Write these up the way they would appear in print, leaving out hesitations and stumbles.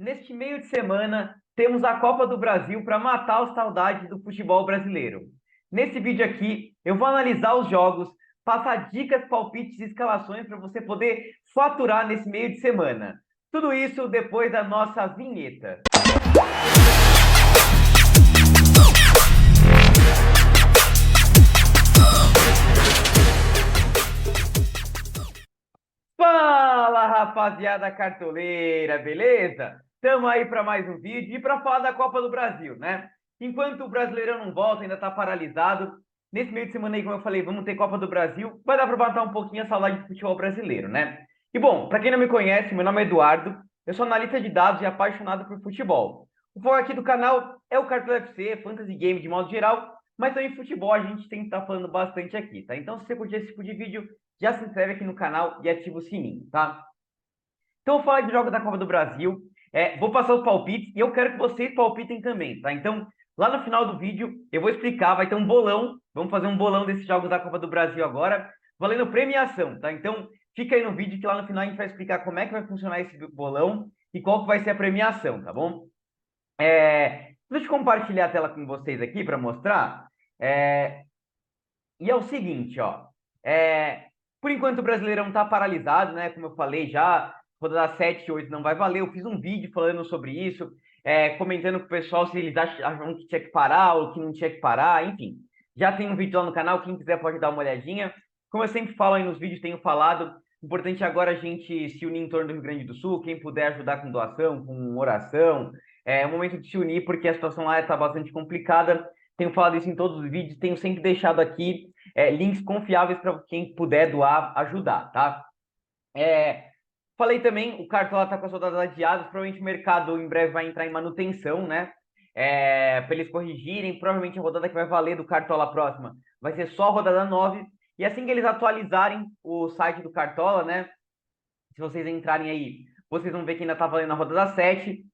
Neste meio de semana, temos a Copa do Brasil para matar as saudades do futebol brasileiro. Nesse vídeo aqui, eu vou analisar os jogos, passar dicas, palpites e escalações para você poder faturar nesse meio de semana. Tudo isso depois da nossa vinheta. Fala, rapaziada cartoleira, beleza? Estamos aí para mais um vídeo e para falar da Copa do Brasil, né? Enquanto o Brasileirão não volta, ainda está paralisado. Nesse meio de semana aí, como eu falei, vamos ter Copa do Brasil. Vai dar para matar um pouquinho a saudade do futebol brasileiro, né? E bom, para quem não me conhece, meu nome é Eduardo. Eu sou analista de dados e apaixonado por futebol. O foco aqui do canal é o Cartola FC, Fantasy Game de modo geral, mas também futebol a gente tem que estar falando bastante aqui, tá? Então, se você curtir esse tipo de vídeo, já se inscreve aqui no canal e ativa o sininho, tá? Então, vou falar de jogos da Copa do Brasil. Vou passar os palpites e eu quero que vocês palpitem também, tá? Então, lá no final do vídeo, eu vou explicar, vai ter um bolão. Vamos fazer um bolão desses jogos da Copa do Brasil agora, valendo premiação, tá? Então, fica aí no vídeo que lá no final a gente vai explicar como é que vai funcionar esse bolão e qual que vai ser a premiação, tá bom? Deixa eu compartilhar a tela com vocês aqui para mostrar. E é o seguinte, ó. Por enquanto o Brasileirão tá paralisado, né? Como eu falei já, rodada 7 e 8 não vai valer. Eu fiz um vídeo falando sobre isso, comentando com o pessoal se eles achavam que tinha que parar ou que não tinha que parar, enfim. Já tem um vídeo lá no canal, quem quiser pode dar uma olhadinha. Como eu sempre falo aí nos vídeos, tenho falado, importante agora a gente se unir em torno do Rio Grande do Sul, quem puder ajudar com doação, com oração. É o momento de se unir, porque a situação lá está bastante complicada. Tenho falado isso em todos os vídeos, tenho sempre deixado aqui links confiáveis para quem puder doar, ajudar, tá? Falei também, o Cartola está com as rodadas adiadas, provavelmente o mercado em breve vai entrar em manutenção, né? Para eles corrigirem, provavelmente a rodada que vai valer do Cartola próxima vai ser só a rodada 9. E assim que eles atualizarem o site do Cartola, né? Se vocês entrarem aí, vocês vão ver que ainda está valendo a rodada 7.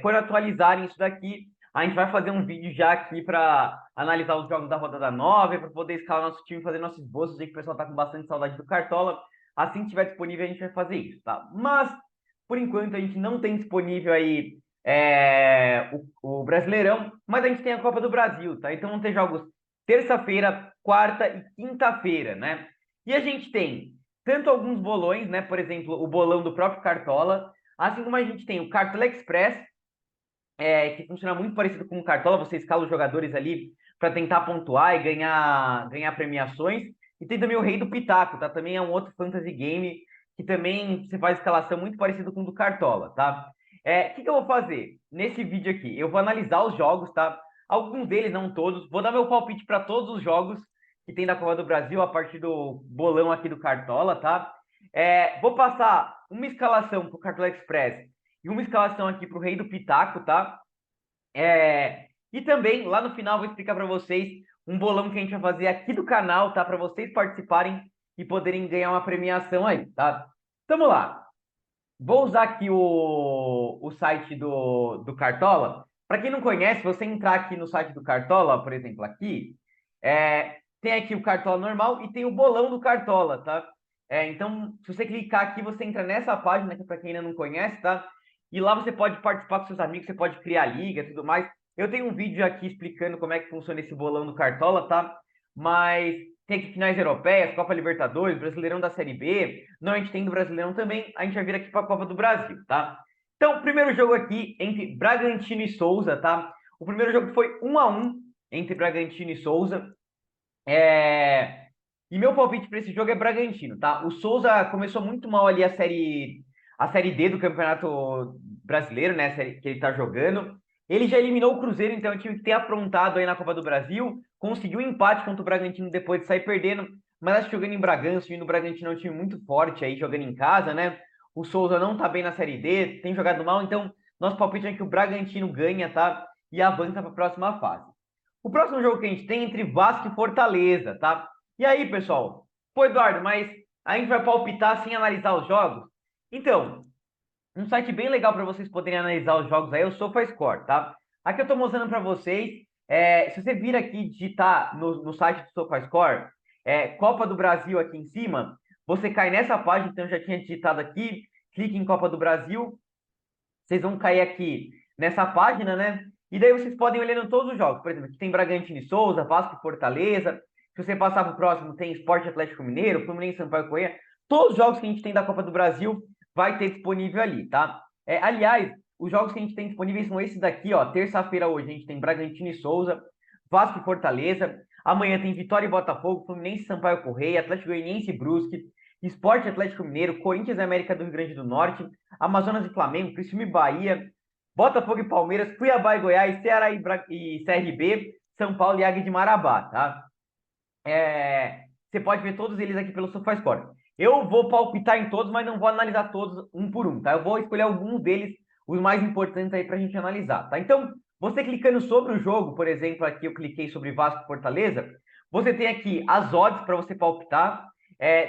Quando atualizarem isso daqui, a gente vai fazer um vídeo já aqui para analisar os jogos da rodada 9, para poder escalar nosso time, fazer nossos esboços, que o pessoal está com bastante saudade do Cartola. Assim que estiver disponível, a gente vai fazer isso, tá? Mas, por enquanto, a gente não tem disponível aí o Brasileirão, mas a gente tem a Copa do Brasil, tá? Então vão ter jogos terça-feira, quarta e quinta-feira, né? E a gente tem tanto alguns bolões, né? Por exemplo, o bolão do próprio Cartola, assim como a gente tem o Cartola Express, que funciona muito parecido com o Cartola, você escala os jogadores ali para tentar pontuar e ganhar premiações. E tem também o Rei do Pitaco, tá? Também é um outro fantasy game que também você faz escalação muito parecido com o do Cartola, tá? Que eu vou fazer nesse vídeo aqui? Eu vou analisar os jogos, tá? Alguns deles, não todos. Vou dar meu palpite para todos os jogos que tem da Copa do Brasil a partir do bolão aqui do Cartola, tá? Vou passar uma escalação para o Cartola Express e uma escalação aqui para o Rei do Pitaco, tá? E também, lá no final, vou explicar para vocês um bolão que a gente vai fazer aqui do canal, tá? Para vocês participarem e poderem ganhar uma premiação aí, tá? Vamos lá. Vou usar aqui o site do Cartola. Para quem não conhece, você entrar aqui no site do Cartola, por exemplo, aqui, tem aqui o Cartola normal e tem o bolão do Cartola, tá? Então, se você clicar aqui, você entra nessa página, que para quem ainda não conhece, tá? E lá você pode participar com seus amigos, você pode criar liga e tudo mais. Eu tenho um vídeo aqui explicando como é que funciona esse bolão do Cartola, tá? Mas tem aqui finais europeias, Copa Libertadores, Brasileirão da Série B. Não, a gente tem do Brasileirão também. A gente vai vir aqui para a Copa do Brasil, tá? Então, primeiro jogo aqui entre Bragantino e Souza, tá? O primeiro jogo foi 1-1 entre Bragantino e Souza. E meu palpite para esse jogo é Bragantino, tá? O Souza começou muito mal ali a série D do Campeonato Brasileiro, né? A série que ele tá jogando. Ele já eliminou o Cruzeiro, então é um time que tem aprontado aí na Copa do Brasil. Conseguiu um empate contra o Bragantino depois de sair perdendo. Mas acho que jogando em Bragança, o time do Bragantino é um time muito forte aí, jogando em casa, né? O Souza não tá bem na Série D, tem jogado mal, então nosso palpite é que o Bragantino ganha, tá? E avança para a próxima fase. O próximo jogo que a gente tem é entre Vasco e Fortaleza, tá? E aí, pessoal? Pô, Eduardo, mas a gente vai palpitar sem analisar os jogos? Então, um site bem legal para vocês poderem analisar os jogos aí é o SofaScore, tá? Aqui eu estou mostrando para vocês. Se você vir aqui digitar no site do SofaScore, Copa do Brasil aqui em cima, você cai nessa página, então eu já tinha digitado aqui, clique em Copa do Brasil. Vocês vão cair aqui nessa página, né? E daí vocês podem olhando todos os jogos. Por exemplo, aqui tem Bragantino e Souza, Vasco e Fortaleza. Se você passar para o próximo, tem Sport Atlético Mineiro, Fluminense, Sampaio Corrêa. Todos os jogos que a gente tem da Copa do Brasil vai ter disponível ali, tá? Aliás, os jogos que a gente tem disponíveis são esses daqui, ó. Terça-feira hoje a gente tem Bragantino e Souza, Vasco e Fortaleza. Amanhã tem Vitória e Botafogo, Fluminense e Sampaio Corrêa, Atlético Goianiense e Brusque, Sport Atlético Mineiro, Corinthians e América do Rio Grande do Norte, Amazonas e Flamengo, Criciúma e Bahia, Botafogo e Palmeiras, Cuiabá e Goiás, Ceará e CRB, São Paulo e Águia de Marabá, tá? Você pode ver todos eles aqui pelo SofaScore. Eu vou palpitar em todos, mas não vou analisar todos um por um, tá? Eu vou escolher alguns deles, os mais importantes aí pra gente analisar, tá? Então, você clicando sobre o jogo, por exemplo, aqui eu cliquei sobre Vasco e Fortaleza, você tem aqui as odds para você palpitar.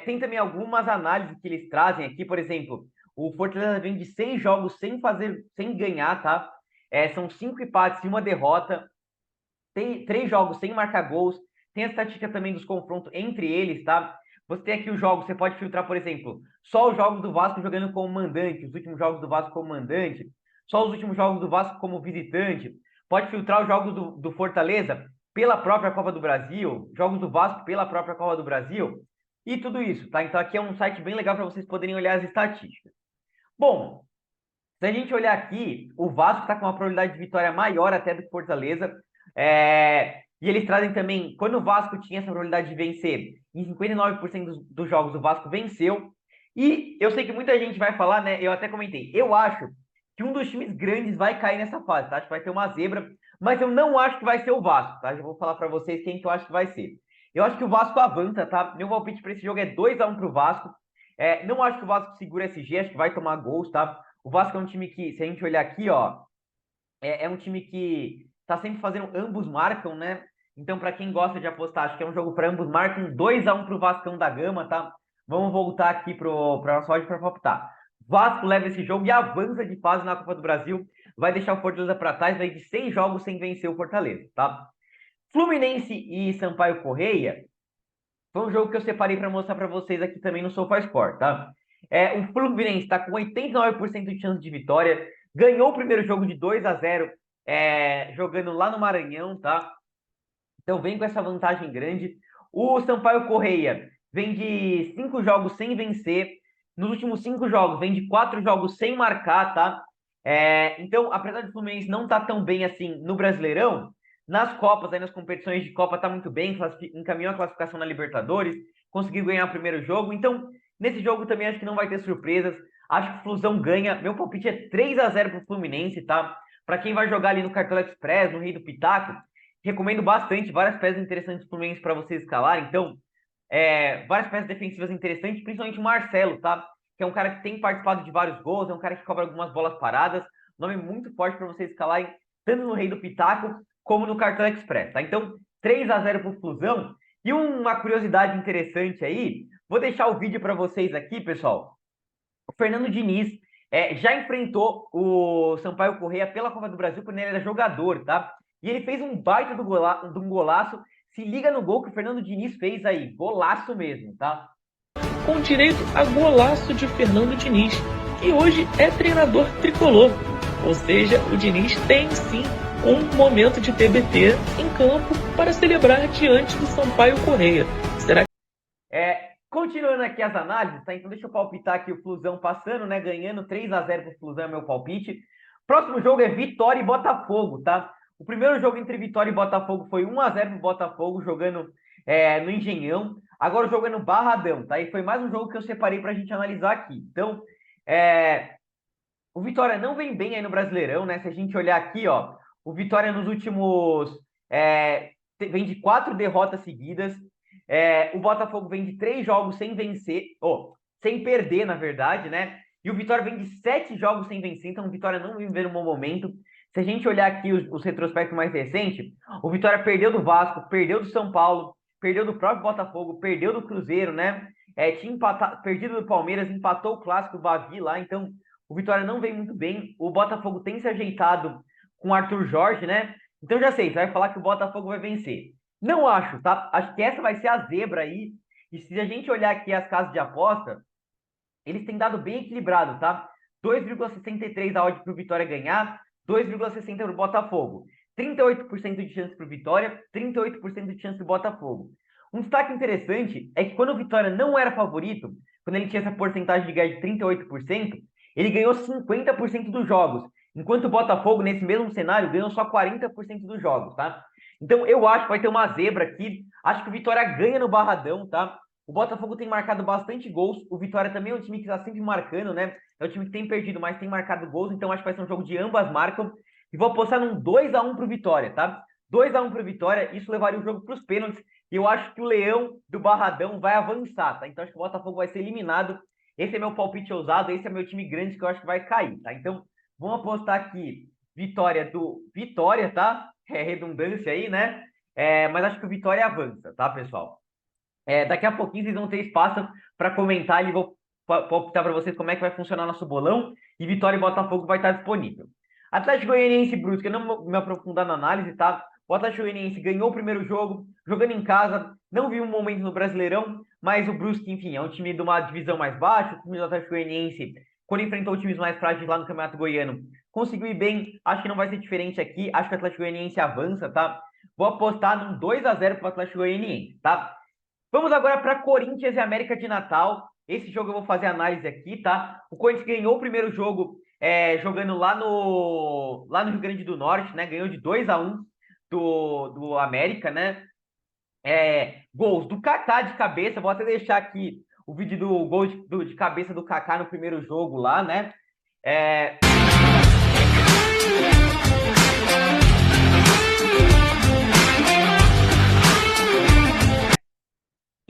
Tem também algumas análises que eles trazem aqui, por exemplo, o Fortaleza vem de 6 jogos sem ganhar, tá? São 5 empates e uma derrota. Tem 3 jogos sem marcar gols. Tem a estatística também dos confrontos entre eles, tá? Você tem aqui os jogos, você pode filtrar, por exemplo, só os jogos do Vasco jogando como mandante, os últimos jogos do Vasco como mandante, só os últimos jogos do Vasco como visitante. Pode filtrar os jogos do Fortaleza pela própria Copa do Brasil, jogos do Vasco pela própria Copa do Brasil, e tudo isso, tá? Então aqui é um site bem legal para vocês poderem olhar as estatísticas. Bom, se a gente olhar aqui, o Vasco está com uma probabilidade de vitória maior até do que Fortaleza. E eles trazem também, quando o Vasco tinha essa probabilidade de vencer, em 59% dos jogos o Vasco venceu. E eu sei que muita gente vai falar, né? Eu até comentei, eu acho que um dos times grandes vai cair nessa fase, tá? Acho que vai ter uma zebra, mas eu não acho que vai ser o Vasco, tá? Já vou falar para vocês quem que eu acho que vai ser. Eu acho que o Vasco avança, tá? Meu palpite para esse jogo é 2-1 pro Vasco. Não acho que o Vasco segura SG, acho que vai tomar gols, tá? O Vasco é um time que, se a gente olhar aqui, ó, é um time que tá sempre fazendo ambos marcam, né? Então, para quem gosta de apostar, acho que é um jogo para ambos marcam, 2-1 pro Vascão da Gama, tá? Vamos voltar aqui para nossa odd para palpitar. Vasco leva esse jogo e avança de fase na Copa do Brasil, vai deixar o Fortaleza para trás, vai de 6 jogos sem vencer o Fortaleza, tá? Fluminense e Sampaio Correia foi um jogo que eu separei para mostrar para vocês aqui também no SofaScore, tá? O Fluminense está com 89% de chance de vitória, ganhou o primeiro jogo de 2-0, jogando lá no Maranhão, tá? Então vem com essa vantagem grande. O Sampaio Correia vem de 5 jogos sem vencer. Nos últimos 5 jogos, vem de 4 jogos sem marcar, tá? Então, apesar do Fluminense não estar tão bem assim no Brasileirão, nas Copas, aí nas competições de Copa, tá muito bem, encaminhou a classificação na Libertadores, conseguiu ganhar o primeiro jogo. Então, nesse jogo também acho que não vai ter surpresas. Acho que o Flusão ganha. Meu palpite é 3-0 pro Fluminense, tá? Para quem vai jogar ali no Cartão Express, no Rei do Pitaco, recomendo bastante, várias peças interessantes do Fluminense para vocês escalar. Então, várias peças defensivas interessantes, principalmente o Marcelo, tá? Que é um cara que tem participado de vários gols, é um cara que cobra algumas bolas paradas. Nome muito forte para vocês escalarem, tanto no Rei do Pitaco como no Cartão Express, tá? Então, 3-0 pro Flusão. E uma curiosidade interessante aí, vou deixar o vídeo para vocês aqui, pessoal. O Fernando Diniz já enfrentou o Sampaio Corrêa pela Copa do Brasil quando ele era jogador, tá? E ele fez um baita de um golaço. Se liga no gol que o Fernando Diniz fez aí. Golaço mesmo, tá? Com direito a golaço de Fernando Diniz, que hoje é treinador tricolor. Ou seja, o Diniz tem sim um momento de TBT em campo para celebrar diante do Sampaio Corrêa. Será que... Continuando aqui as análises, tá? Então deixa eu palpitar aqui o Flusão passando, né? Ganhando 3-0 pro Flusão é meu palpite. Próximo jogo é Vitória e Botafogo, tá? O primeiro jogo entre Vitória e Botafogo foi 1-0 pro Botafogo, jogando no Engenhão. Agora o jogo é no Barradão, tá? E foi mais um jogo que eu separei pra gente analisar aqui. Então, o Vitória não vem bem aí no Brasileirão, né? Se a gente olhar aqui, ó, o Vitória nos últimos... vem de 4 derrotas seguidas. O Botafogo vem de 3 jogos sem vencer, sem perder, na verdade, né? E o Vitória vem de 7 jogos sem vencer, então o Vitória não vem vivendo um bom momento. Se a gente olhar aqui os retrospectos mais recentes, o Vitória perdeu do Vasco, perdeu do São Paulo, perdeu do próprio Botafogo, perdeu do Cruzeiro, né? Tinha perdido do Palmeiras, empatou o clássico do Bavi lá, então o Vitória não vem muito bem. O Botafogo tem se ajeitado com o Arthur Jorge, né? Então já sei, você vai falar que o Botafogo vai vencer. Não acho, tá? Acho que essa vai ser a zebra aí. E se a gente olhar aqui as casas de aposta, eles têm dado bem equilibrado, tá? 2,63 a odd para o Vitória ganhar, 2,60 para o Botafogo. 38% de chance para o Vitória, 38% de chance para o Botafogo. Um destaque interessante é que quando o Vitória não era favorito, quando ele tinha essa porcentagem de ganhar de 38%, ele ganhou 50% dos jogos, enquanto o Botafogo, nesse mesmo cenário, ganhou só 40% dos jogos, tá? Então eu acho que vai ter uma zebra aqui, acho que o Vitória ganha no Barradão, tá? O Botafogo tem marcado bastante gols, o Vitória também é um time que está sempre marcando, né? É um time que tem perdido, mas tem marcado gols, então acho que vai ser um jogo de ambas marcam. E vou apostar num 2-1 pro Vitória, tá? 2-1 pro Vitória, isso levaria o jogo para os pênaltis. E eu acho que o Leão do Barradão vai avançar, tá? Então acho que o Botafogo vai ser eliminado. Esse é meu palpite ousado, esse é meu time grande que eu acho que vai cair, tá? Então vamos apostar aqui vitória do Vitória, tá? É redundância aí, né? Mas acho que o Vitória avança, tá, pessoal? Daqui a pouquinho vocês vão ter espaço para comentar e vou optar para vocês como é que vai funcionar nosso bolão e Vitória e Botafogo vai estar disponível. Atlético Goianiense e Brusque, eu não vou me aprofundar na análise, tá? O Atlético Goianiense ganhou o primeiro jogo, jogando em casa, não viu um momento no Brasileirão, mas o Brusque, enfim, é um time de uma divisão mais baixa, o time do Atlético Goianiense, quando enfrentou times mais frágeis lá no Campeonato Goiano, conseguiu ir bem, acho que não vai ser diferente aqui, acho que o Atlético Goianiense avança, tá? Vou apostar num 2-0 para o Atlético Goianiense, tá? Vamos agora para Corinthians e América de Natal. Esse jogo eu vou fazer análise aqui, tá? O Corinthians ganhou o primeiro jogo jogando lá no Rio Grande do Norte, né? Ganhou de 2-1 do América, né? Gols do Kaká de cabeça. Vou até deixar aqui o vídeo do gol de cabeça do Kaká no primeiro jogo lá, né?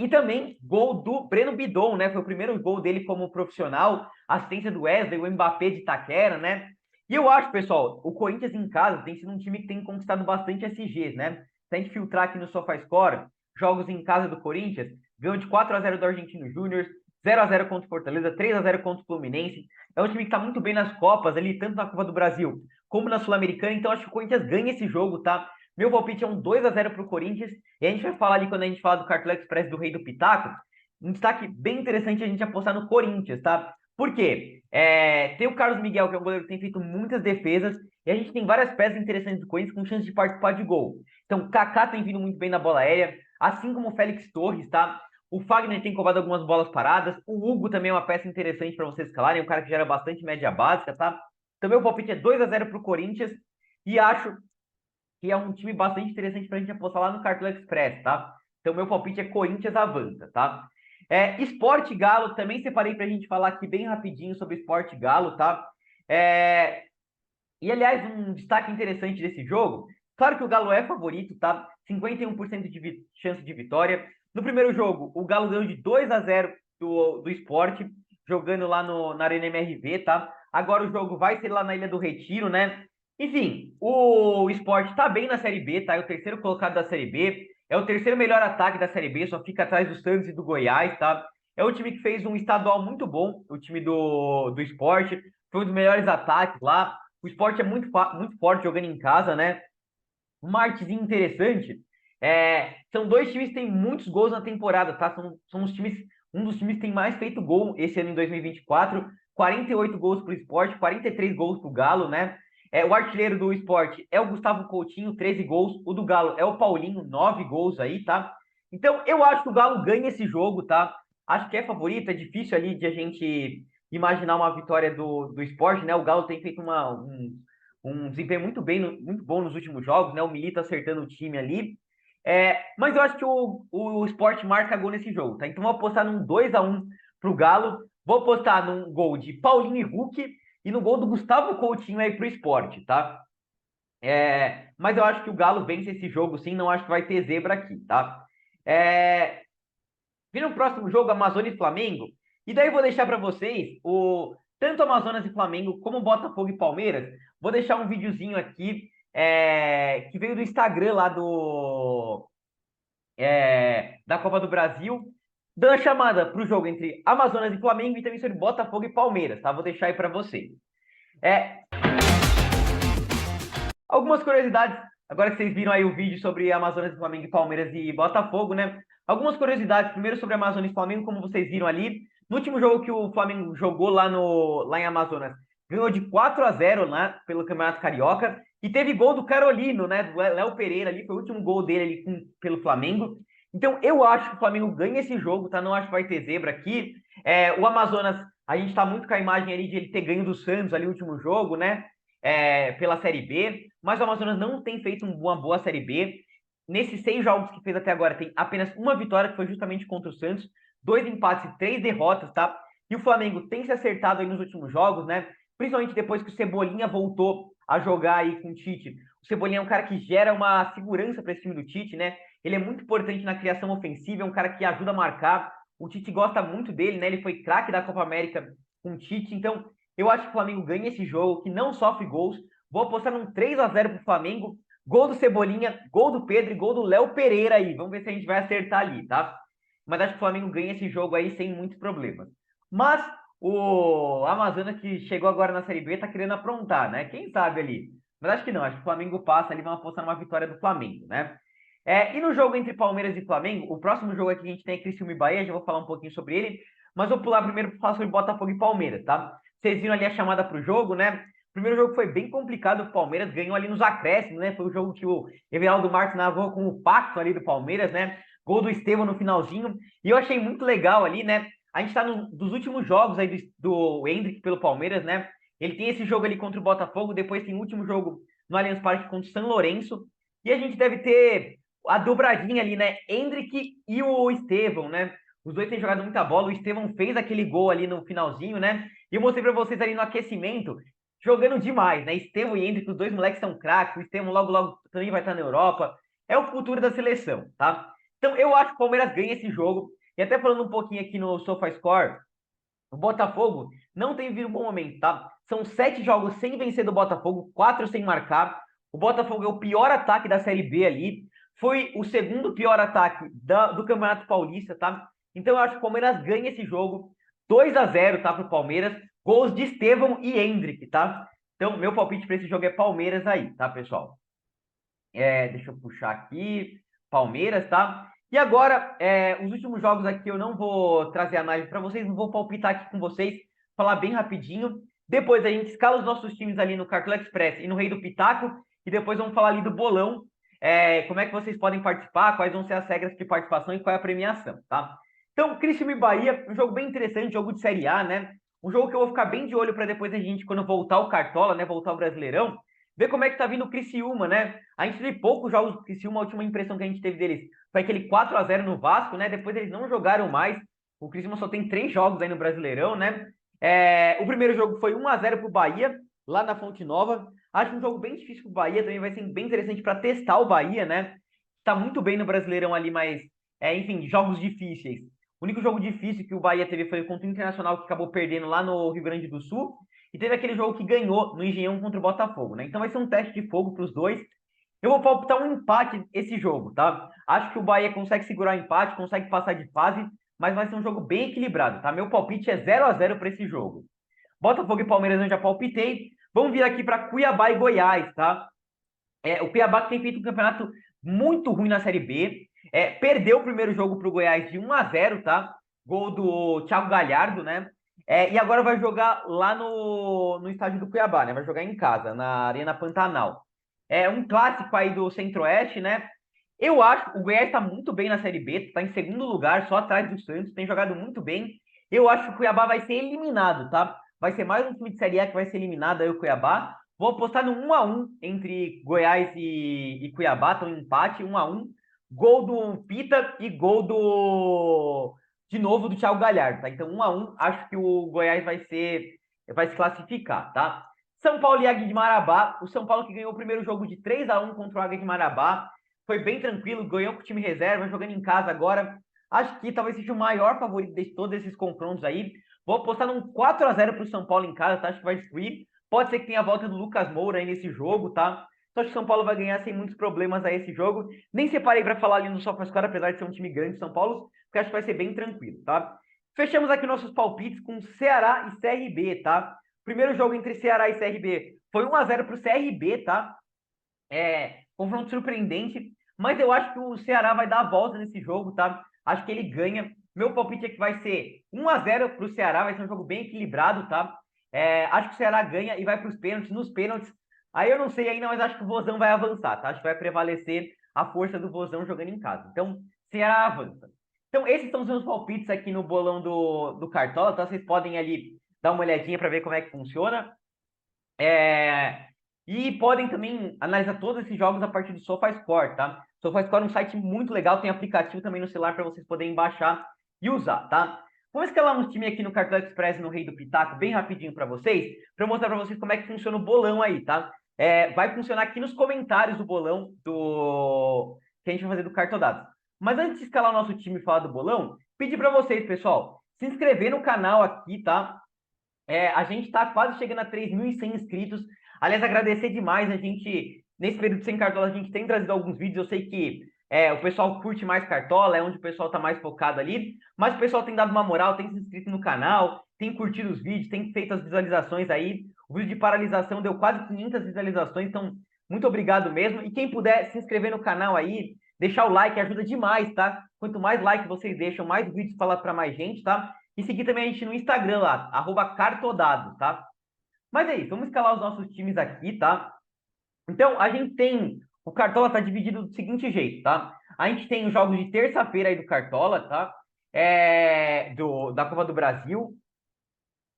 E também gol do Breno Bidon, né? Foi o primeiro gol dele como profissional, assistência do Wesley, o Mbappé de Itaquera, né? E eu acho, pessoal, o Corinthians em casa tem sido um time que tem conquistado bastante SGs, né? Se a gente filtrar aqui no SofaScore, jogos em casa do Corinthians, ganhou de 4-0 do Argentino Júnior, 0-0 contra o Fortaleza, 3-0 contra o Fluminense. É um time que está muito bem nas Copas ali, tanto na Copa do Brasil como na Sul-Americana, então acho que o Corinthians ganha esse jogo, tá? Meu palpite é um 2-0 para o Corinthians. E a gente vai falar ali, quando a gente fala do Cartão Express do Rei do Pitaco, um destaque bem interessante a gente apostar no Corinthians, tá? Por quê? Tem o Carlos Miguel, que é um goleiro que tem feito muitas defesas, e a gente tem várias peças interessantes do Corinthians com chance de participar de gol. Então, o Kaká tem vindo muito bem na bola aérea, assim como o Félix Torres, tá? O Fagner tem cobrado algumas bolas paradas, o Hugo também é uma peça interessante para vocês escalarem, um cara que gera bastante média básica, tá? Então, meu palpite é 2-0 para o Corinthians, e acho que é um time bastante interessante para a gente apostar lá no Cartão Express, tá? Então, meu palpite é Corinthians avança, tá? Sport Galo, também separei para a gente falar aqui bem rapidinho sobre Sport Galo, tá? E, aliás, um destaque interessante desse jogo, claro que o Galo é favorito, tá? 51% de chance de vitória. No primeiro jogo, o Galo ganhou de 2-0 do Sport, jogando lá na Arena MRV, tá? Agora o jogo vai ser lá na Ilha do Retiro, né? Enfim, o Sport tá bem na Série B, tá? É o terceiro colocado da Série B. É o terceiro melhor ataque da Série B, só fica atrás do Santos e do Goiás, tá? É um time que fez um estadual muito bom, o time do Sport. Foi um dos melhores ataques lá. O Sport é muito forte jogando em casa, né? Uma artezinha interessante. São dois times que têm muitos gols na temporada, tá? São os times, um dos times que tem mais feito gol esse ano em 2024. 48 gols pro Sport, 43 gols pro Galo, né? O artilheiro do Sport é o Gustavo Coutinho, 13 gols. O do Galo é o Paulinho, 9 gols aí, tá? Então, eu acho que o Galo ganha esse jogo, tá? Acho que é favorito, é difícil ali de a gente imaginar uma vitória do Sport, né? O Galo tem feito um desempenho muito bom nos últimos jogos, né? O Milito acertando o time ali. Mas eu acho que o Sport marca gol nesse jogo, tá? Então, vou apostar num 2-1 pro Galo. Vou apostar num gol de Paulinho e Hulk e no gol do Gustavo Coutinho aí pro Sport, tá? Mas eu acho que o Galo vence esse jogo, sim. Não acho que vai ter zebra aqui, tá? Vira o próximo jogo, Amazonas e Flamengo. E daí eu vou deixar para vocês tanto Amazonas e Flamengo como Botafogo e Palmeiras. Vou deixar um videozinho aqui que veio do Instagram lá da Copa do Brasil, dando a chamada para o jogo entre Amazonas e Flamengo e também sobre Botafogo e Palmeiras, tá? Vou deixar aí para vocês. Algumas curiosidades, agora que vocês viram aí o vídeo sobre Amazonas, Flamengo, Palmeiras e Botafogo, né? Algumas curiosidades, primeiro sobre Amazonas e Flamengo, como vocês viram ali, No último jogo que o Flamengo jogou lá em Amazonas, ganhou de 4-0 lá pelo Campeonato Carioca e teve gol do Carolino, né? Do Léo Pereira ali, foi o último gol dele ali pelo Flamengo. Então eu acho que o Flamengo ganha esse jogo, tá? Não acho que vai ter zebra aqui. O Amazonas, a gente tá muito com a imagem ali de ele ter ganho do Santos ali no último jogo, né? Pela Série B, mas o Amazonas não tem feito uma boa Série B. Nesses 6 jogos que fez até agora, tem apenas uma vitória, que foi justamente contra o Santos, 2 empates e 3 derrotas, tá? E o Flamengo tem se acertado aí nos últimos jogos, né? Principalmente depois que o Cebolinha voltou a jogar aí com o Tite. O Cebolinha é um cara que gera uma segurança para esse time do Tite, né? Ele é muito importante na criação ofensiva, é um cara que ajuda a marcar. O Tite gosta muito dele, né? Ele foi craque da Copa América com o Tite. Então, eu acho que o Flamengo ganha esse jogo, que não sofre gols. Vou apostar num 3-0 pro Flamengo. Gol do Cebolinha, gol do Pedro e gol do Léo Pereira aí. Vamos ver se a gente vai acertar ali, tá? Mas acho que o Flamengo ganha esse jogo aí sem muitos problemas. Mas o Amazonas, que chegou agora na Série B, tá querendo aprontar, né? Quem sabe ali? Mas acho que não, acho que o Flamengo passa ali, vamos apostar numa vitória do Flamengo, né? E no jogo entre Palmeiras e Flamengo, o próximo jogo aqui que a gente tem é Criciúma e Bahia, já vou falar um pouquinho sobre ele, mas vou pular primeiro para falar sobre Botafogo e Palmeiras, tá? Vocês viram ali a chamada pro jogo, né? O primeiro jogo foi bem complicado, o Palmeiras ganhou ali nos acréscimos, né? Foi o jogo que o Everaldo Marques narrou com o pacto ali do Palmeiras, né? Gol do Estevão no finalzinho, e eu achei muito legal ali, né? A gente tá dos últimos jogos aí do Endrick pelo Palmeiras, né? Ele tem esse jogo ali contra o Botafogo, depois tem o último jogo no Allianz Parque contra o São Lourenço, e a gente deve ter a dobradinha ali, né? Endrick e o Estevão, né? Os dois têm jogado muita bola. O Estevão fez aquele gol ali no finalzinho, né? E eu mostrei para vocês ali no aquecimento, jogando demais, né? Estevão e Endrick, os dois moleques são craques. O Estevão logo, logo também vai estar na Europa. É o futuro da seleção, tá? Então eu acho que o Palmeiras ganha esse jogo. E até falando um pouquinho aqui no SofaScore, o Botafogo não tem vindo um bom momento, tá? São 7 jogos sem vencer do Botafogo, 4 sem marcar. O Botafogo é o pior ataque da Série B ali. Foi o segundo pior ataque do Campeonato Paulista, tá? Então eu acho que o Palmeiras ganha esse jogo. 2-0, tá? Pro Palmeiras. Gols de Estevão e Endrick, tá? Então, meu palpite para esse jogo é Palmeiras aí, tá, pessoal? Deixa eu puxar aqui. Palmeiras, tá? E agora, os últimos jogos aqui eu não vou trazer análise para vocês, não vou palpitar aqui com vocês, falar bem rapidinho. Depois a gente escala os nossos times ali no Cartola Express e no Rei do Pitaco, e depois vamos falar ali do bolão, como é que vocês podem participar, quais vão ser as regras de participação e qual é a premiação, tá? Então, Criciúma e Bahia, um jogo bem interessante, jogo de Série A, né? Um jogo que eu vou ficar bem de olho para depois a gente, quando voltar o Cartola, né, voltar o Brasileirão, ver como é que tá vindo o Criciúma, né? A gente teve poucos jogos do Criciúma, a última impressão que a gente teve deles foi aquele 4-0 no Vasco, né? Depois eles não jogaram mais. O Criciúma só tem 3 jogos aí no Brasileirão, né? O primeiro jogo foi 1-0 pro Bahia, lá na Fonte Nova. Acho um jogo bem difícil pro Bahia, também vai ser bem interessante para testar o Bahia, né? Tá muito bem no Brasileirão ali, mas, enfim, jogos difíceis. O único jogo difícil que o Bahia teve foi contra o Internacional, que acabou perdendo lá no Rio Grande do Sul. E teve aquele jogo que ganhou no Engenhão contra o Botafogo, né? Então vai ser um teste de fogo para os dois. Eu vou palpitar um empate esse jogo, tá? Acho que o Bahia consegue segurar o empate, consegue passar de fase, mas vai ser um jogo bem equilibrado, tá? Meu palpite é 0-0 para esse jogo. Botafogo e Palmeiras eu já palpitei. Vamos vir aqui para Cuiabá e Goiás, tá? O Cuiabá que tem feito um campeonato muito ruim na Série B. Perdeu o primeiro jogo para o Goiás de 1-0, tá? Gol do Thiago Galhardo, né? E agora vai jogar lá no estádio do Cuiabá, né? Vai jogar em casa, na Arena Pantanal. É um clássico aí do Centro-Oeste, né? Eu acho que o Goiás está muito bem na Série B, está em segundo lugar, só atrás do Santos, tem jogado muito bem. Eu acho que o Cuiabá vai ser eliminado, tá? Vai ser mais um time de Série A que vai ser eliminado aí, o Cuiabá. Vou apostar no 1-1 entre Goiás e Cuiabá, estão em empate, 1-1. Gol do Pita e gol de novo do Thiago Galhardo, tá? Então 1-1, acho que o Goiás vai se classificar, tá? São Paulo e Águia de Marabá, o São Paulo que ganhou o primeiro jogo de 3-1 contra o Águia de Marabá, foi bem tranquilo, ganhou com o time reserva, jogando em casa agora. Acho que talvez seja o maior favorito de todos esses confrontos aí. Vou apostar num 4-0 para o São Paulo em casa, tá? Acho que vai destruir. Pode ser que tenha a volta do Lucas Moura aí nesse jogo, tá? Então acho que o São Paulo vai ganhar sem muitos problemas aí esse jogo. Nem separei para falar ali no SofaScore, apesar de ser um time grande de São Paulo, porque acho que vai ser bem tranquilo, tá? Fechamos aqui nossos palpites com Ceará e CRB, tá? Primeiro jogo entre Ceará e CRB foi 1-0 para o CRB, tá? Confronto surpreendente, mas eu acho que o Ceará vai dar a volta nesse jogo, tá? Acho que ele ganha. Meu palpite é que vai ser 1-0 para o Ceará, vai ser um jogo bem equilibrado, tá? Acho que o Ceará ganha e vai para os pênaltis. Nos pênaltis, aí eu não sei ainda, mas acho que o Vozão vai avançar, tá? Acho que vai prevalecer a força do Vozão jogando em casa. Então, Ceará avança. Então, esses são os meus palpites aqui no bolão do Cartola, tá? Vocês podem ali dar uma olhadinha para ver como é que funciona. E podem também analisar todos esses jogos a partir do SofaScore, tá? SofaScore é um site muito legal, tem aplicativo também no celular para vocês poderem baixar e usar, tá? Vamos escalar um time aqui no Cartola Express no Rei do Pitaco, bem rapidinho para vocês, para mostrar para vocês como é que funciona o bolão aí, tá? Vai funcionar aqui nos comentários do bolão que a gente vai fazer do Cartodados. Mas antes de escalar o nosso time e falar do bolão, pedir para vocês, pessoal, se inscrever no canal aqui, tá? A gente está quase chegando a 3.100 inscritos. Aliás, agradecer demais. A gente, nesse período sem Cartola, a gente tem trazido alguns vídeos. Eu sei que o pessoal curte mais Cartola, é onde o pessoal está mais focado ali. Mas o pessoal tem dado uma moral, tem se inscrito no canal, tem curtido os vídeos, tem feito as visualizações aí. O vídeo de paralisação deu quase 500 visualizações, então muito obrigado mesmo. E quem puder se inscrever no canal aí, deixar o like, ajuda demais, tá? Quanto mais like vocês deixam, mais vídeos falar para mais gente, tá? E seguir também a gente no Instagram lá, @cartodado, tá? Mas é isso, vamos escalar os nossos times aqui, tá? Então, a gente tem... O Cartola tá dividido do seguinte jeito, tá? A gente tem os jogos de terça-feira aí do Cartola, tá? Da Copa do Brasil.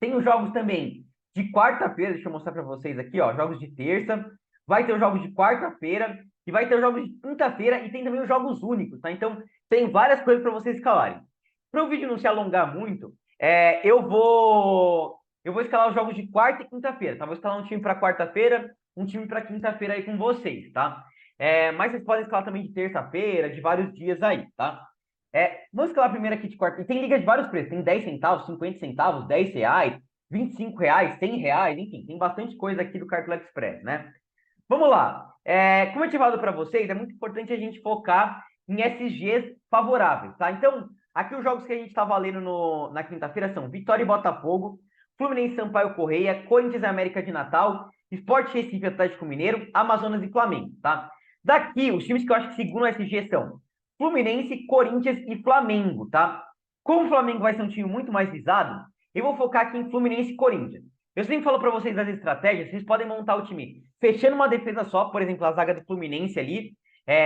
Tem os jogos também de quarta-feira, deixa eu mostrar para vocês aqui, ó. Jogos de terça. Vai ter os jogos de quarta-feira. E vai ter os jogos de quinta-feira. E tem também os jogos únicos, tá? Então, tem várias coisas para vocês escalarem. Para o vídeo não se alongar muito, eu vou escalar os jogos de quarta e quinta-feira, tá? Vou escalar um time para quarta-feira, um time para quinta-feira aí com vocês, tá? Mas vocês podem escalar também de terça-feira, de vários dias aí, tá? Vamos escalar primeiro aqui de quarta. E tem liga de vários preços, tem 10 centavos, 50 centavos, 10 reais, 25 reais, 100 reais, enfim, tem bastante coisa aqui do Cartola Express, né? Vamos lá. Como eu tinha falado para vocês, é muito importante a gente focar em SGs favoráveis, tá? Então, aqui os jogos que a gente está valendo na quinta-feira são Vitória e Botafogo, Fluminense e Sampaio Correia, Corinthians e América de Natal, Sport Recife e Atlético Mineiro, Amazonas e Flamengo, tá? Daqui, os times que eu acho que segundo o SG são Fluminense, Corinthians e Flamengo, tá? Como o Flamengo vai ser um time muito mais visado, eu vou focar aqui em Fluminense e Corinthians. Eu sempre falo para vocês das estratégias, vocês podem montar o time fechando uma defesa só, por exemplo, a zaga do Fluminense ali,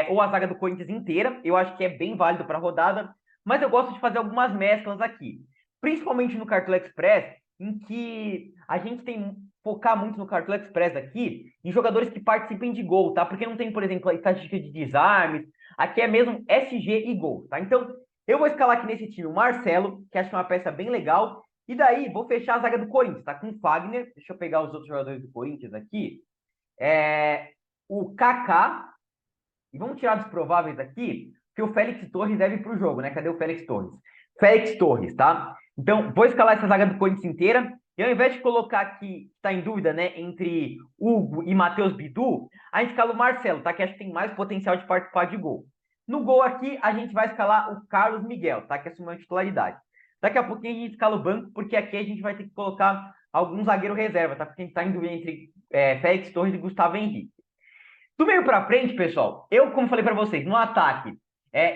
ou a zaga do Corinthians inteira, eu acho que é bem válido para a rodada, mas eu gosto de fazer algumas mesclas aqui, principalmente no Cartola Express, em que a gente tem focar muito no Cartola Express aqui em jogadores que participem de gol, tá? Porque não tem, por exemplo, a estatística de desarmes, aqui é mesmo SG e gol, tá? Então, eu vou escalar aqui nesse time o Marcelo, que acho que é uma peça bem legal, e daí vou fechar a zaga do Corinthians, tá? Com o Fagner, deixa eu pegar os outros jogadores do Corinthians aqui, o Kaká, e vamos tirar dos prováveis aqui, que o Félix Torres deve ir para o jogo, né? Cadê o Félix Torres? Félix Torres, tá? Então, vou escalar essa zaga do Corinthians inteira, e ao invés de colocar aqui, está em dúvida, né, entre Hugo e Matheus Bidu, a gente escala o Marcelo, tá? Que acho que tem mais potencial de participar de gol. No gol aqui, a gente vai escalar o Carlos Miguel, tá? Que assumiu a titularidade. Daqui a pouquinho a gente escala o banco, porque aqui a gente vai ter que colocar algum zagueiro reserva, tá? Porque a gente está em dúvida entre Félix Torres e Gustavo Henrique. Do meio para frente, pessoal, eu, como falei para vocês, no ataque,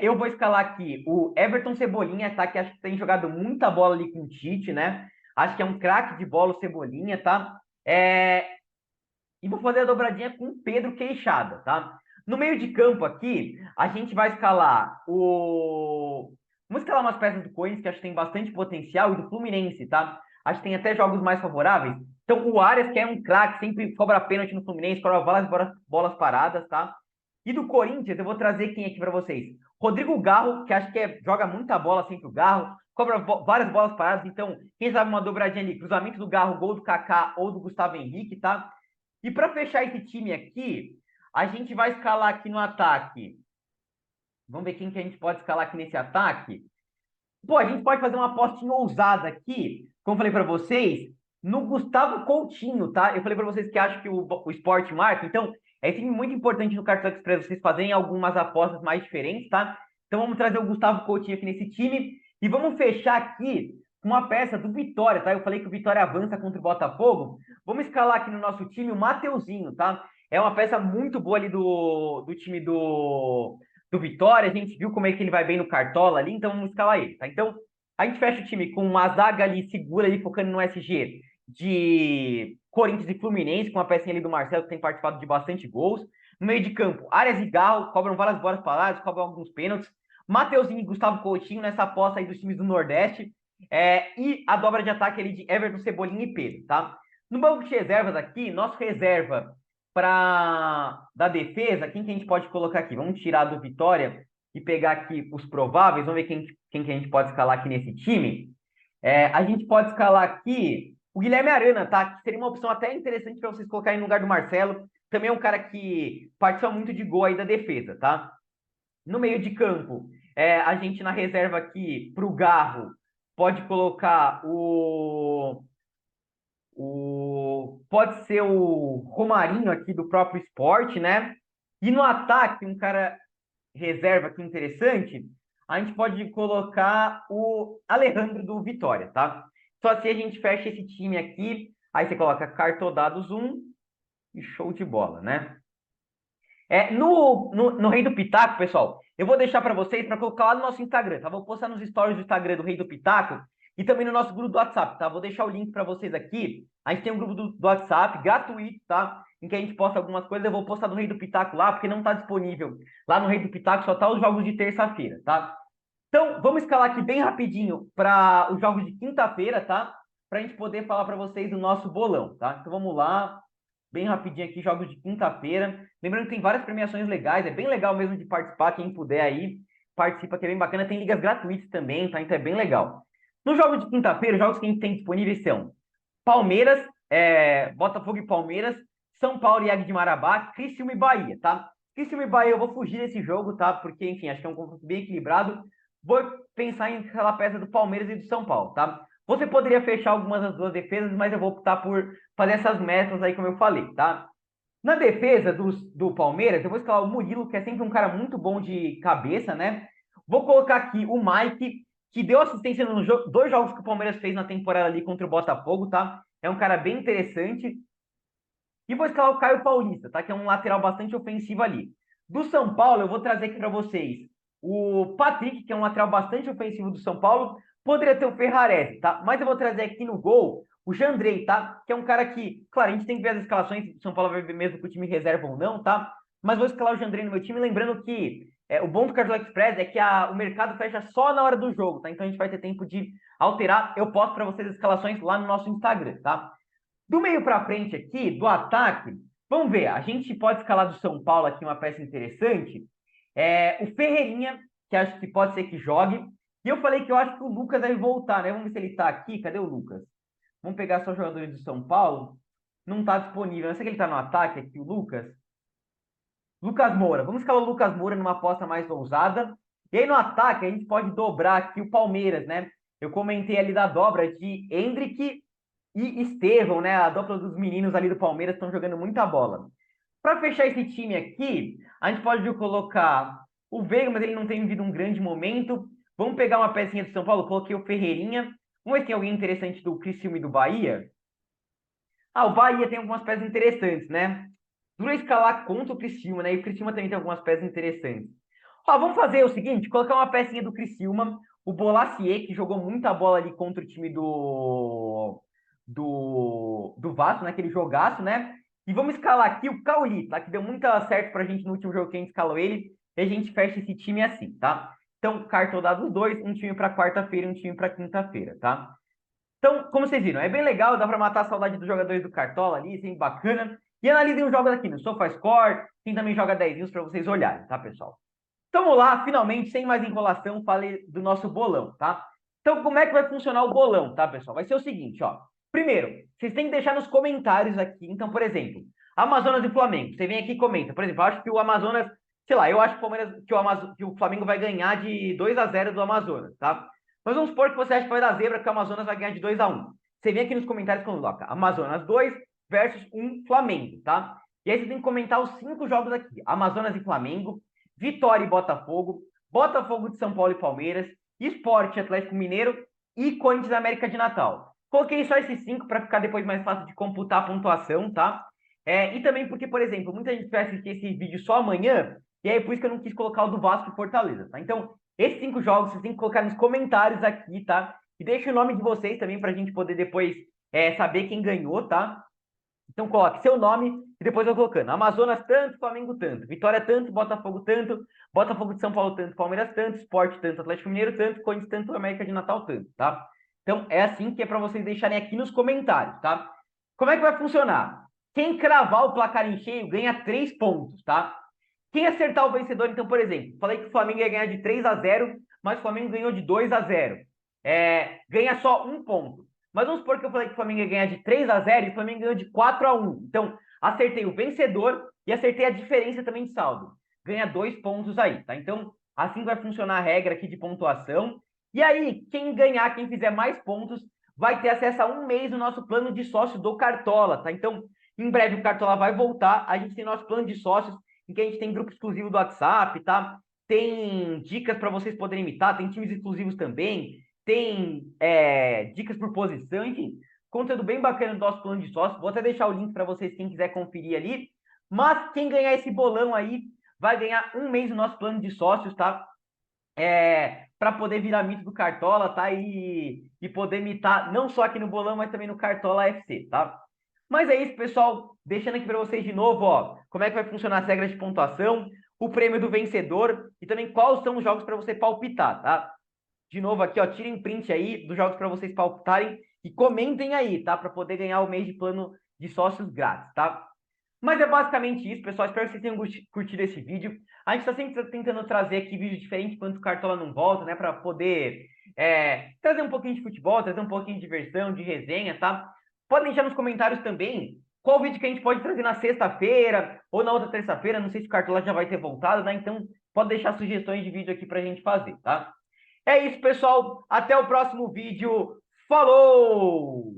eu vou escalar aqui o Everton Cebolinha, tá? Que acho que tem jogado muita bola ali com o Tite, né? Acho que é um craque de bola o Cebolinha, tá? E vou fazer a dobradinha com o Pedro Queixada, tá? No meio de campo aqui, a gente vai escalar Vamos escalar umas peças do Corinthians que acho que tem bastante potencial e do Fluminense, tá? Acho que tem até jogos mais favoráveis. Então, o Arias, que é um craque, sempre cobra pênalti no Fluminense, cobra várias bolas paradas, tá? E do Corinthians, eu vou trazer quem aqui para vocês? Rodrigo Garro, que acho que joga muita bola sempre o Garro, cobra várias bolas paradas, então, quem sabe uma dobradinha ali, cruzamento do Garro, gol do Kaká ou do Gustavo Henrique, tá? E para fechar esse time aqui, a gente vai escalar aqui no ataque. Vamos ver quem que a gente pode escalar aqui nesse ataque. Pô, a gente pode fazer uma apostinha ousada aqui, como eu falei para vocês, no Gustavo Coutinho, tá? Eu falei para vocês que acho que o Sport marca, então é sempre muito importante no Cartola Express vocês fazerem algumas apostas mais diferentes, tá? Então vamos trazer o Gustavo Coutinho aqui nesse time e vamos fechar aqui com uma peça do Vitória, tá? Eu falei que o Vitória avança contra o Botafogo. Vamos escalar aqui no nosso time o Mateuzinho, tá? É uma peça muito boa ali do time do Vitória. A gente viu como é que ele vai bem no Cartola ali, então vamos escalar ele, tá? Então, A gente fecha o time com uma zaga ali segura, ali, focando no SG, de Corinthians e Fluminense, com uma pecinha ali do Marcelo, que tem participado de bastante gols. No meio de campo, Arias e Garro, cobram várias bolas paradas, cobram alguns pênaltis. Mateuzinho e Gustavo Coutinho nessa aposta aí dos times do Nordeste. E a dobra de ataque ali de Everton, Cebolinha e Pedro, tá? No banco de reservas aqui, nosso reserva da defesa, quem que a gente pode colocar aqui? Vamos tirar do Vitória e pegar aqui os prováveis. Vamos ver quem que a gente pode escalar aqui nesse time. A gente pode escalar aqui o Guilherme Arana, tá? Que seria uma opção até interessante para vocês colocarem no lugar do Marcelo. Também é um cara que participa muito de gol aí da defesa, tá? No meio de campo, a gente na reserva aqui para o Garro pode colocar pode ser o Romarinho aqui do próprio esporte, né? E no ataque, um cara reserva aqui interessante, a gente pode colocar o Alejandro do Vitória, tá? Só assim a gente fecha esse time aqui, aí você coloca cartodados 1 e show de bola, né? No Rei do Pitaco, pessoal, eu vou deixar para vocês para colocar lá no nosso Instagram, tá? Vou postar nos stories do Instagram do Rei do Pitaco e também no nosso grupo do WhatsApp, tá? Vou deixar o link para vocês aqui. A gente tem um grupo do WhatsApp gratuito, tá? Em que a gente posta algumas coisas. Eu vou postar no Rei do Pitaco lá, porque não está disponível lá no Rei do Pitaco, só tá os jogos de terça-feira, tá? Então, vamos escalar aqui bem rapidinho para os jogos de quinta-feira, tá? Para a gente poder falar para vocês do nosso bolão, tá? Então, vamos lá. Bem rapidinho aqui, jogos de quinta-feira. Lembrando que tem várias premiações legais, é bem legal mesmo de participar. Quem puder aí, participa, que é bem bacana. Tem ligas gratuitas também, tá? Então é bem legal. Nos jogos de quinta-feira, os jogos que a gente tem disponíveis são Palmeiras, Botafogo e Palmeiras, São Paulo e Águia de Marabá, Criciúma e Bahia, tá? Criciúma e Bahia eu vou fugir desse jogo, tá? Porque, enfim, acho que é um confronto bem equilibrado. Vou pensar em aquela peça do Palmeiras e do São Paulo, tá? Você poderia fechar algumas das duas defesas, mas eu vou optar por fazer essas mesclas aí, como eu falei, tá? Na defesa do Palmeiras, eu vou escalar o Murilo, que é sempre um cara muito bom de cabeça, né? Vou colocar aqui o Mike, que deu assistência nos dois jogos que o Palmeiras fez na temporada ali contra o Botafogo, tá? É um cara bem interessante. E vou escalar o Caio Paulista, tá? Que é um lateral bastante ofensivo ali. Do São Paulo, eu vou trazer aqui para vocês o Patrick, que é um lateral bastante ofensivo do São Paulo. Poderia ter o Ferrarese, tá? Mas eu vou trazer aqui no gol o Jandrei, tá? Que é um cara que, claro, a gente tem que ver as escalações do São Paulo, vai ver mesmo que o time reserva ou não, tá? Mas vou escalar o Jandrei no meu time, lembrando que o bom do Cartola Express é que o mercado fecha só na hora do jogo, tá? Então a gente vai ter tempo de alterar. Eu posto para vocês as escalações lá no nosso Instagram, tá? Do meio para frente aqui, do ataque, vamos ver. A gente pode escalar do São Paulo aqui uma peça interessante. O Ferreirinha, que acho que pode ser que jogue. E eu falei que eu acho que o Lucas deve voltar, né? Vamos ver se ele tá aqui. Cadê o Lucas? Vamos pegar só jogadores do São Paulo. Não tá disponível. Eu sei que ele tá no ataque aqui, o Lucas. Lucas Moura. Vamos escalar o Lucas Moura numa aposta mais ousada. E aí no ataque a gente pode dobrar aqui o Palmeiras, né? Eu comentei ali da dobra de Hendrick e Estevão, né? A dupla dos meninos ali do Palmeiras estão jogando muita bola. Para fechar esse time aqui, a gente pode colocar o Veiga, mas ele não tem vivido um grande momento. Vamos pegar uma pecinha do São Paulo, coloquei o Ferreirinha. Vamos ver se tem alguém interessante do Criciúma e do Bahia. O Bahia tem algumas peças interessantes, né? Dura escalar contra o Criciúma, né? E o Criciúma também tem algumas peças interessantes. Vamos fazer o seguinte, colocar uma pecinha do Criciúma, o Bolasie, que jogou muita bola ali contra o time do Vasco, né? Aquele jogaço, né? E vamos escalar aqui o Cauli, tá? Que deu muito certo pra gente no último jogo que a gente escalou ele. E a gente fecha esse time assim, tá? Então, cartodados dois, um time para quarta-feira e um time para quinta-feira, tá? Então, como vocês viram, é bem legal, dá para matar a saudade dos jogadores do Cartola ali, sempre bacana. E analisem os jogos aqui no SofaScore, tem também joga 10 para vocês olharem, tá, pessoal? Então, vamos lá, finalmente, sem mais enrolação, falei do nosso bolão, tá? Então, como é que vai funcionar o bolão, tá, pessoal? Vai ser o seguinte, ó. Primeiro, vocês têm que deixar nos comentários aqui. Então, por exemplo, Amazonas e Flamengo. Você vem aqui e comenta. Por exemplo, eu acho que o Amazonas, sei lá, eu acho que o Palmeiras, que o Flamengo vai ganhar de 2-0 do Amazonas, tá? Mas vamos supor que você acha que vai dar zebra, que o Amazonas vai ganhar de 2-1. Você vem aqui nos comentários e coloca Amazonas 2 versus 1 Flamengo, tá? E aí você tem que comentar os 5 jogos aqui. Amazonas e Flamengo, Vitória e Botafogo, Botafogo de São Paulo e Palmeiras, Sport Atlético Mineiro e Corinthians América de Natal. Coloquei só esses 5 para ficar depois mais fácil de computar a pontuação, tá? E também porque, por exemplo, muita gente vai assistir esse vídeo só amanhã, e aí por isso que eu não quis colocar o do Vasco e Fortaleza, tá? Então, Esses 5 jogos vocês têm que colocar nos comentários aqui, tá? E deixa o nome de vocês também pra gente poder depois saber quem ganhou, tá? Então coloque seu nome e depois eu vou colocando. Amazonas tanto, Flamengo tanto, Vitória tanto, Botafogo tanto, Botafogo de São Paulo tanto, Palmeiras tanto, Sport tanto, Atlético Mineiro tanto, Corinthians tanto, América de Natal tanto, tá? Então é assim que é para vocês deixarem aqui nos comentários, tá? Como é que vai funcionar? Quem cravar o placar em cheio ganha 3 pontos, tá? Quem acertar o vencedor, então, por exemplo, falei que o Flamengo ia ganhar de 3-0, mas o Flamengo ganhou de 2-0. Ganha só 1 ponto. Mas vamos supor que eu falei que o Flamengo ia ganhar de 3-0 e o Flamengo ganhou de 4-1. Então, acertei o vencedor e acertei a diferença também de saldo. Ganha 2 pontos aí, tá? Então, assim vai funcionar a regra aqui de pontuação. E aí, quem ganhar, quem fizer mais pontos, vai ter acesso a 1 mês no nosso plano de sócio do Cartola, tá? Então, em breve o Cartola vai voltar. A gente tem nosso plano de sócios, em que a gente tem grupo exclusivo do WhatsApp, tá? Tem dicas para vocês poderem imitar, tem times exclusivos também, tem dicas por posição, enfim, conteúdo bem bacana do nosso plano de sócio. Vou até deixar o link para vocês, quem quiser conferir ali. Mas quem ganhar esse bolão aí, vai ganhar 1 mês no nosso plano de sócios, tá? Para poder virar mito do Cartola, tá? E poder imitar não só aqui no bolão, mas também no Cartola FC, tá? Mas é isso, pessoal. Deixando aqui para vocês de novo, ó, como é que vai funcionar as regras de pontuação, o prêmio do vencedor e também quais são os jogos para você palpitar, tá? De novo aqui, ó, tirem print aí dos jogos para vocês palpitarem e comentem aí, tá? Para poder ganhar o mês de plano de sócios grátis, tá? Mas é basicamente isso, pessoal. Espero que vocês tenham curtido esse vídeo. A gente está sempre tentando trazer aqui vídeos diferentes quando o Cartola não volta, né? Para poder trazer um pouquinho de futebol, trazer um pouquinho de diversão, de resenha, tá? Podem deixar nos comentários também qual vídeo que a gente pode trazer na sexta-feira ou na outra terça-feira. Não sei se o Cartola já vai ter voltado, né? Então pode deixar sugestões de vídeo aqui para a gente fazer, tá? É isso, pessoal. Até o próximo vídeo. Falou!